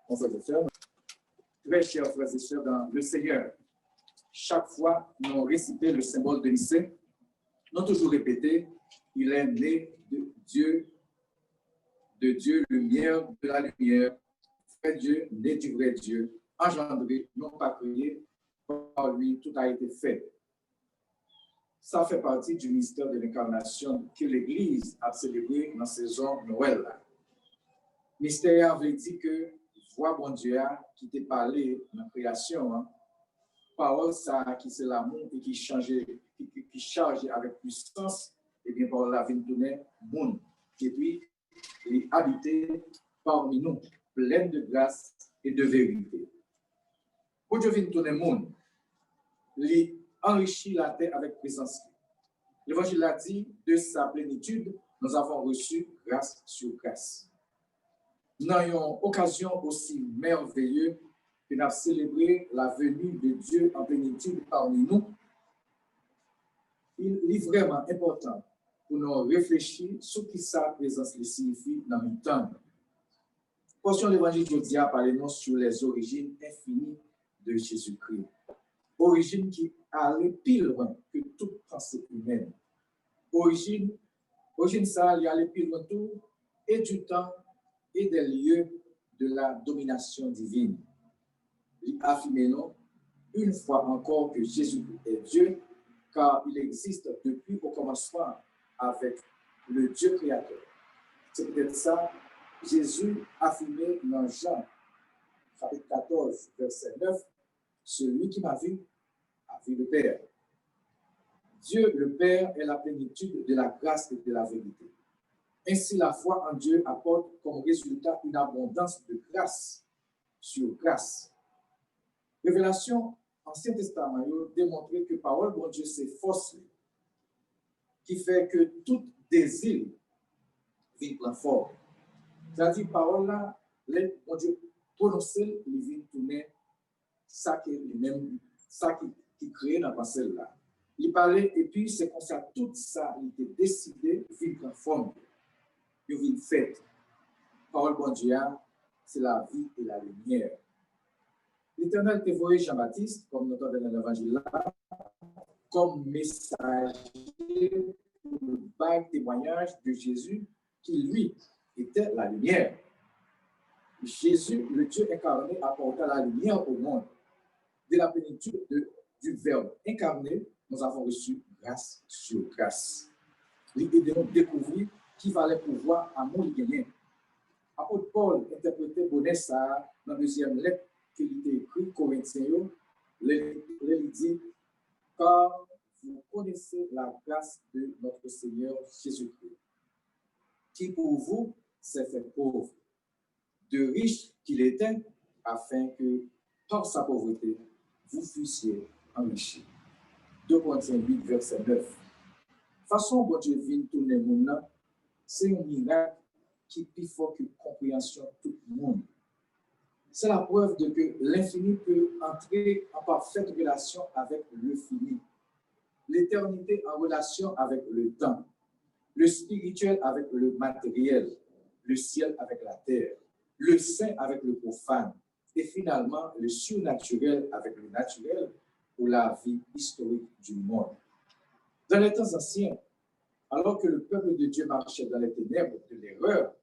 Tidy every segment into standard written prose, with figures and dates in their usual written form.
Mon frère et sœur, très chers frères et sœurs dans le Seigneur, chaque fois nous récitons le symbole de Nicée, nous avons toujours répété, il est né de Dieu, lumière de la lumière, vrai Dieu, né du vrai Dieu, engendré, non pas créé, par lui, tout a été fait. Ça fait partie du mystère de l'incarnation que l'Église a célébré dans la saison Noël. Mystère veut dire que voix bon Dieu qui t'a parlé dans la création, parole ça qui c'est l'amour et qui charge avec puissance, et bien par la vie de monde. Et puis, il est habité parmi nous, plein de grâce et de vérité. Pour Dieu vient tourner le monde, il enrichit la terre avec présence. L'Évangile a dit, de sa plénitude, nous avons reçu grâce sur grâce. Nous avons occasion aussi merveilleuse que nous célébrer la venue de Dieu en plénitude parmi nous. Il est vraiment important pour nous réfléchir sur ce que sa présence signifie dans le temps. Portion de l'Évangile d'aujourd'hui parle sur les origines infinies de Jésus-Christ. Origine qui allait plus loin que toute pensée humaine. Origine ça, il allait plus loin tout, et du temps et des lieux de la domination divine. Il affirme non, une fois encore que Jésus est Dieu, car il existe depuis au commencement avec le Dieu créateur. C'est peut-être ça, Jésus affirmait dans Jean, chapitre 14, verset 9, celui qui m'a vu a vu le Père. Dieu, le Père, est la plénitude de la grâce et de la vérité. Ainsi, la foi en Dieu apporte comme résultat une abondance de grâce sur grâce. Révélation Ancien Testament démontre que parole bon Dieu, c'est force qui fait que tout désir vient plein fort. C'est-à-dire, parole là, bon Dieu prononcer, il vient tourner ça qui crée dans la pensée là. Il parlait, et puis c'est comme ça, tout ça, il était décidé, vient plein forme. Il vient fait. Parole bon Dieu, c'est la vie et la lumière. L'Éternel te voyait Jean-Baptiste, comme nous entendons dans l'Évangile là, comme messager pour le bail témoignage de Jésus, qui lui était la lumière. Jésus, le Dieu incarné, apporta la lumière au monde. De la plénitude du Verbe incarné, nous avons reçu grâce sur grâce. L'idée de nous découvrir qui valait pouvoir amour gagner. Apôtre Paul interprétait bonnet ça dans la deuxième lettre qu'il a écrit Corinthiens, il dit car vous connaissez la grâce de notre Seigneur Jésus-Christ, qui pour vous s'est fait pauvre, de riche qu'il était, afin que par sa pauvreté, vous fussiez enrichis. 2 Corinthiens 8, verset 9. Façon dont Dieu vient tourner le monde, c'est un miracle qui est plus fort que la compréhension de tout le monde. C'est la preuve de que l'infini peut entrer en parfaite relation avec le fini. L'éternité en relation avec le temps. Le spirituel avec le matériel. Le ciel avec la terre. Le saint avec le profane. Et finalement, le surnaturel avec le naturel pour la vie historique du monde. Dans les temps anciens, alors que le peuple de Dieu marchait dans les ténèbres de l'erreur,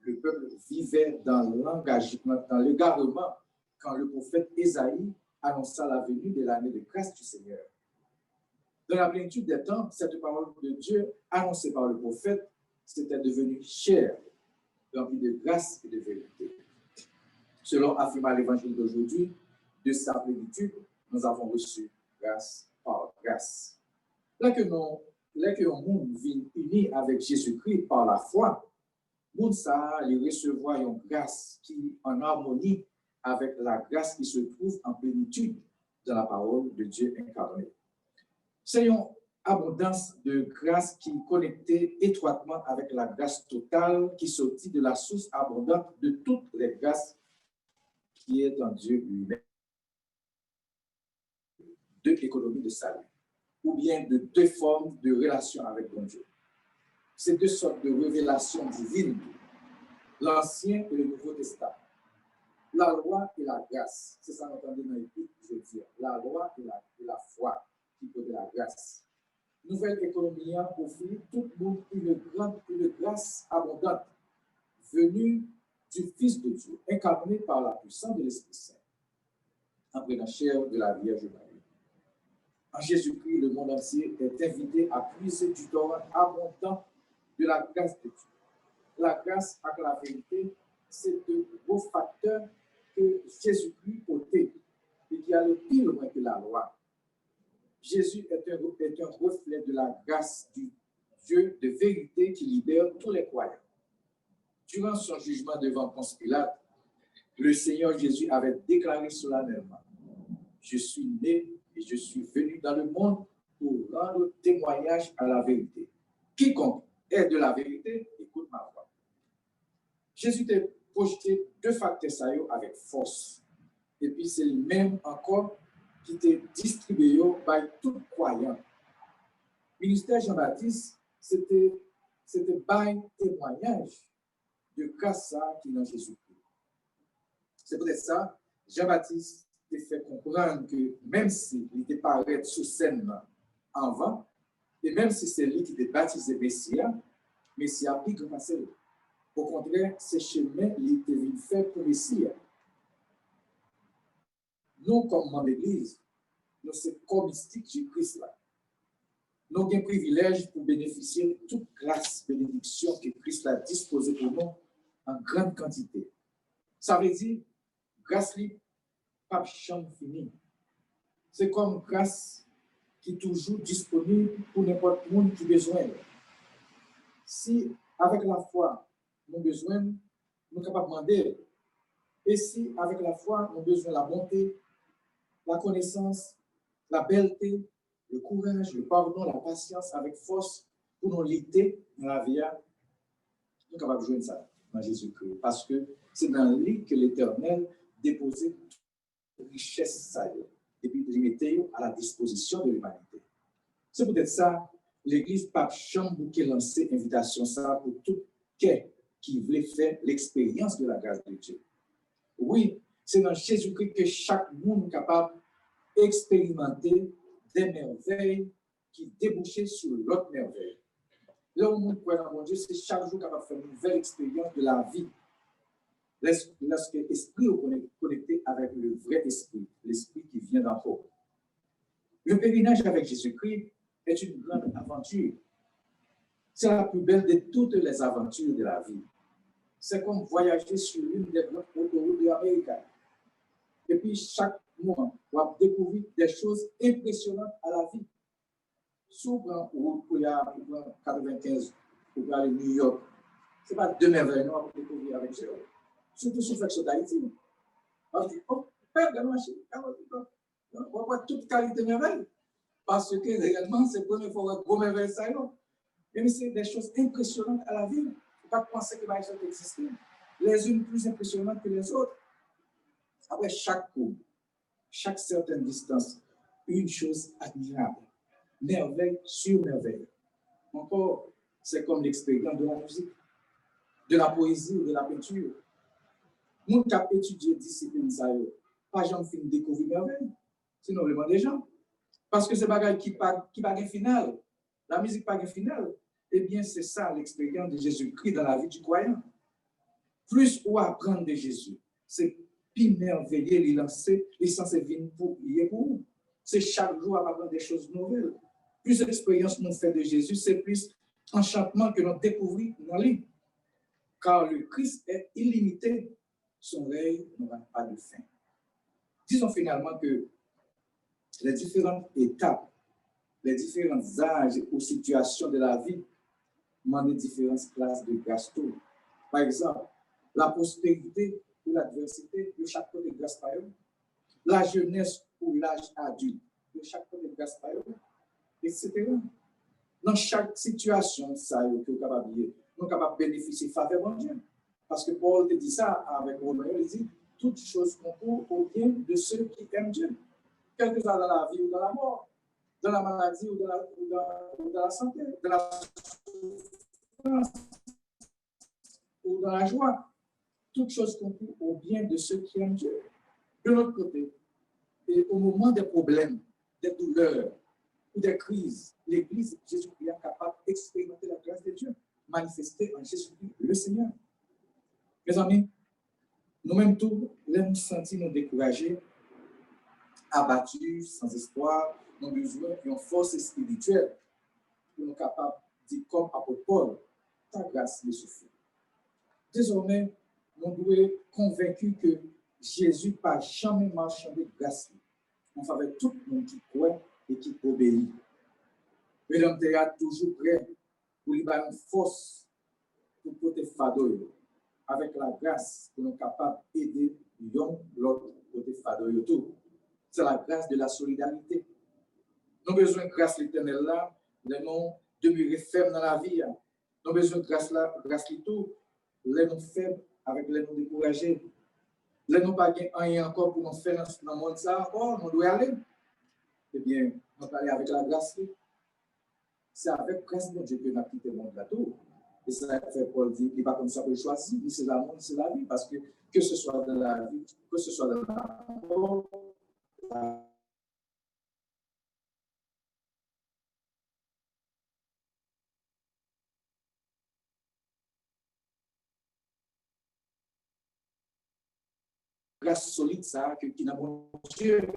le peuple vivait dans l'engagement, dans l'égarement, quand le prophète Ésaïe annonça la venue de l'année de grâce du Seigneur. Dans la plénitude des temps, cette parole de Dieu, annoncée par le prophète, s'était devenue chère, remplie de grâce et de vérité. Selon affirma l'évangile d'aujourd'hui, de sa plénitude, nous avons reçu grâce par grâce. Là que le monde vit uni avec Jésus-Christ par la foi, monde ça, il recevoir une grâce qui en harmonie avec la grâce qui se trouve en plénitude dans la parole de Dieu incarné. C'est une abondance de grâce qui est connectée étroitement avec la grâce totale qui sortit de la source abondante de toutes les grâces qui est en Dieu lui-même. Deux économies de salut, ou bien de deux formes de relation avec bon Dieu. Ces deux sortes de révélations divines l'Ancien et le Nouveau Testament. La loi et la grâce, c'est ça qu'on entend dans l'Épître, je veux dire. La loi et la foi qui peut de la grâce. Nouvelle économie offre tout le monde une grâce abondante venue du Fils de Dieu, incarné par la puissance de l'Esprit Saint, en prenant chair de la Vierge Marie. En Jésus-Christ, le monde entier est invité à puiser du torrent abondant de la grâce de Dieu. La grâce avec la vérité, c'est de gros facteurs que Jésus-Christ ôtait et qui allait plus loin que la loi. Jésus est un reflet de la grâce du Dieu de vérité qui libère tous les croyants. Durant son jugement devant Ponce Pilate, le Seigneur Jésus avait déclaré solennellement: je suis né et je suis venu dans le monde pour rendre témoignage à la vérité. Quiconque est de la vérité, écoute ma voix. Jésus t'a projeté deux facteurs avec force. Et puis c'est le même encore qui t'a distribué par tout croyant. Le ministère Jean-Baptiste, c'était un témoignage de grâce qui est dans Jésus-Christ. C'est peut-être ça, Jean-Baptiste t'a fait comprendre que même s'il était paraît sous scène avant, et même si c'est lui qui t'a baptisé Messia a plus grand que lui. Au contraire, ce chemin, il était fait pour Messia. Nous, comme dans l'Église, nous sommes comme mystique du Christ là. Nous avons un privilège pour bénéficier de toute grâce, bénédiction que Christ a disposée pour nous en grande quantité. Ça veut dire, grâce libre, pas de chambre finie. C'est comme grâce qui est toujours disponible pour n'importe qui a besoin. Si, avec la foi, nous avons besoin, nous sommes capables de demander. Et si, avec la foi, nous avons besoin de la bonté, la connaissance, la belleté, le courage, le pardon, la patience, avec force, pour nous lutter dans la vie, nous sommes capables de jouer ça dans Jésus-Christ. Parce que c'est dans lui que l'Éternel déposait toute richesse et puis il mettait à la disposition de l'humanité. C'est peut-être ça, l'Église Pape Chambre qui a lancé l'invitation ça pour tout qui voulait faire l'expérience de la grâce de Dieu. Oui, c'est dans Jésus-Christ que chaque monde est capable d'expérimenter des merveilles qui débouchaient sur l'autre merveille. Là où nous croyons en mon Dieu, c'est chaque jour capable de faire une nouvelle expérience de la vie. Lorsque l'esprit est connecté avec le vrai esprit, l'esprit qui vient d'en haut. Le pèlerinage avec Jésus-Christ est une grande aventure. C'est la plus belle de toutes les aventures de la vie. C'est comme voyager sur l'une des grandes autoroutes de l'Amérique. Et puis, chaque mois, on va découvrir des choses impressionnantes à la vie. Souvent, pour y aller 95, pour aller à New York, ce n'est pas deux merveilles, on va découvrir avec eux. Surtout sur le fait d'Haïti. On dit, oh, père de la machine, on va voir toute qualité de merveille. Parce que réellement, c'est la première fois qu'on voit merveille ça. Mais c'est des choses impressionnantes à la vie. Il ne faut pas penser que les choses existent. Les unes plus impressionnantes que les autres. Après chaque coup, chaque certaine distance, une chose admirable. Merveille sur merveille. Encore, c'est comme l'expérience de la musique, de la poésie ou de la peinture. Nous qui avons étudié discipline, pas jamais fin découvrir merveille. Sinon, on demande des gens. Parce que c'est bagaille qui pas un final. La musique pas un final. Eh bien, c'est ça l'expérience de Jésus-Christ dans la vie du croyant. Plus on apprend de Jésus, c'est plus merveilleux, il est censé venir pour vous. C'est chaque jour à apprendre des choses nouvelles. Plus d'expérience nous fait de Jésus, c'est plus enchantement que nous découvrons dans lui. Car le Christ est illimité, son règne n'aura pas de fin. Disons finalement que les différentes étapes, les différents âges ou situations de la vie demandent différentes classes de grâce. Par exemple, la prospérité ou l'adversité, de chaque côté de grâce par eux. La jeunesse ou l'âge adulte, de chaque côté de grâce par eux, etc. Dans chaque situation, ça, nous sommes capables de bénéficier de faveur de Dieu. Parce que Paul te dit ça avec Romain, il dit toutes choses concourent au bien de ceux qui aiment Dieu. Quel que soit dans la vie ou dans la mort, dans la maladie ou dans la santé, dans la souffrance ou dans la joie. Toutes choses concourent au bien de ceux qui aiment Dieu. De l'autre côté, et au moment des problèmes, des douleurs ou des crises, l'Église Jésus-Christ est capable d'expérimenter la grâce de Dieu, manifestée en Jésus-Christ, le Seigneur. Mes amis, nous-mêmes tous, nous sentis nous découragés, abattus, sans espoir, nous avons besoin d'une force spirituelle pour nous capables de dire comme apôtre Paul, ta grâce me suffit. Désormais, nous devons être convaincus que Jésus n'a pas jamais marchandé de grâce en faveur de tout le monde qui croit et qui obéit. Mais l'homme est toujours prêt pour lui donner une force pour porter fardeau avec la grâce pour nous capables d'aider l'autre côté fardeau tout. C'est la grâce de la solidarité. Nous avons besoin de grâce l'éternel là, les noms demeurer fermes dans la vie. Nous avons besoin de grâce là, grâce tout, les noms faibles avec les noms découragés. Les noms pas rien encore pour nous faire dans le monde ça encore, nous devons aller. Eh bien, nous allons aller avec la grâce. C'est avec grâce de Dieu que nous avons quitté le monde là tout. Et ça fait Paul dit, il n'est pas comme ça pour choisir, c'est l'amour, c'est la vie, parce que ce soit dans la vie, que ce soit dans la mort, grâce solide, ça, qui n'a bon Dieu.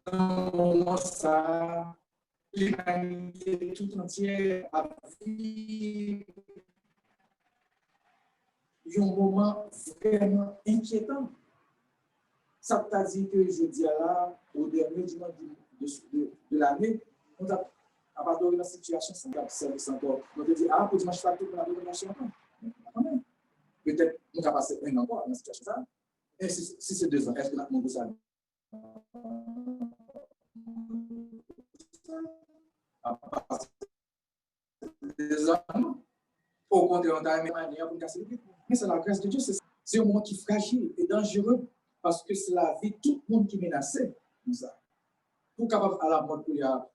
Dans le moment, ça, l'humanité tout entière a vécu un moment vraiment inquiétant. Ça t'a dit que je dis là, au dernier dimanche de l'année, on a abandonné la situation sans service encore. On te dit, pour dimanche, pas tout, on a donné la situation. Peut-être qu'on va passer un an encore dans la situation ça. Et si c'est 2 ans, est-ce que nous ça? Des ans, au contraire, on a une manière pour casser le but. Mais c'est la grâce de Dieu, c'est un moment qui est fragile et dangereux parce que c'est la vie de tout le monde qui est menacé. Pour capable à la mort, il y a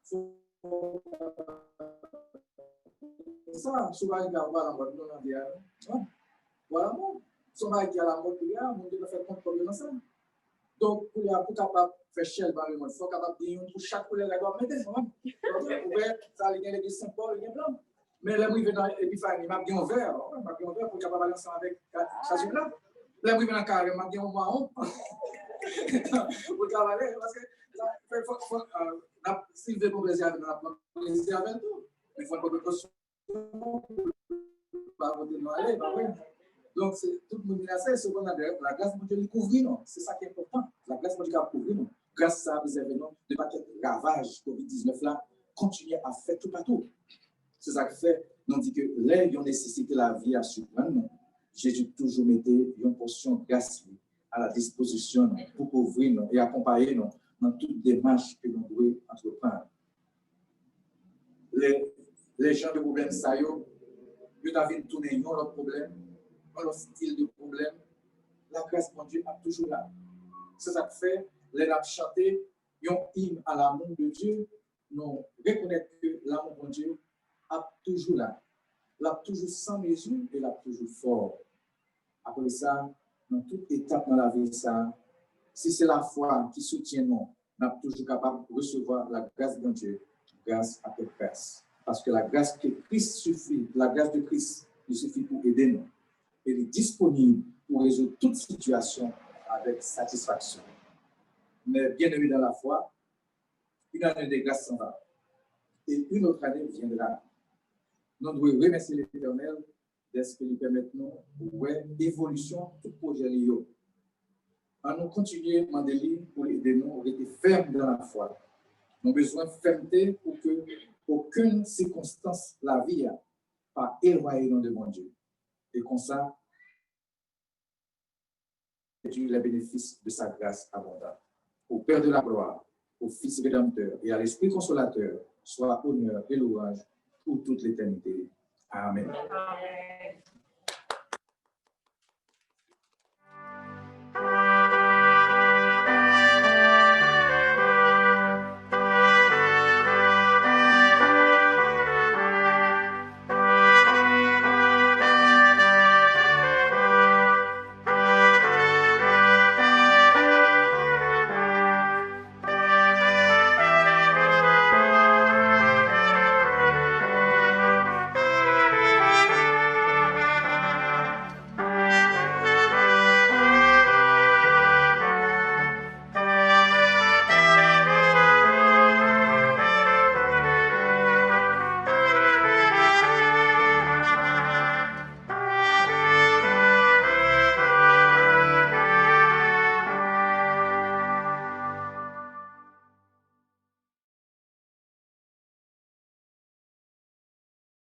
ça, souvent il y a la mort, voilà, souvent il y a la mort, il y a, on doit faire compte comme ça. Donc, pour capable faire cher dans le monde, il faut capable de dire pour chaque couleur, il doit mettre, ça, il y a les Saint-Paul, il y a blanc. Mais là, il y a l'épiphanie, il y a un verre, pour capable aller ensemble avec ça, c'est là. Là, il y a un carré, il y a un marron. Pour travailler, parce que s'il veut pour plaisir avec nous, plaisir avec tout. Mais il faut une précaution. Pas voter de aller, pas vrai. Donc, tout le monde est ce qu'on a la grâce de Dieu nous couvre, c'est ça qui est important. La grâce de Dieu nous couvre. Grâce à ces événements, de pas qu'il ravage COVID-19 là, continuer à faire tout partout. C'est ça qui fait, nous dit que là, ils ont nécessité la vie à surprendre. Jésus toujours mettait une portion de grâce à la disposition pour couvrir et accompagner nous dans toute démarche que nous devons entreprendre. Les gens de problème, ça y est, ils ont tourné un autre problème, un autre style de problème. La grâce de Dieu est toujours là. C'est ça qui fait, les rap chanter, ils ont hymne à l'amour de Dieu. Nous reconnaissons que l'amour de Dieu est toujours là. Il est toujours sans mesure et il est toujours fort. Après ça, dans toute étape dans la vie, ça, si c'est la foi qui soutient nous, on est toujours capable de recevoir la grâce de Dieu, grâce après grâce. Parce que la grâce de Christ suffit, la grâce de Christ, il suffit pour aider nous. Elle est disponible pour résoudre toute situation avec satisfaction. Mais bien aimé dans la foi, une année de grâce s'en va. Et une autre année viendra. Nous devons remercier l'Éternel d'être que nous permettons l'évolution de tout projet Lio. En nous continuer à demander pour aider nous à être fermes dans la foi. Nous avons besoin de fermeté pour que aucune circonstance la vie n'a pas éloigné nous de mon Dieu. Et comme ça, les bénéfices de sa grâce abondante. Au Père de la gloire, au Fils rédempteur et à l'Esprit consolateur, soit honneur et louange pour toute l'éternité. Amen. Amen.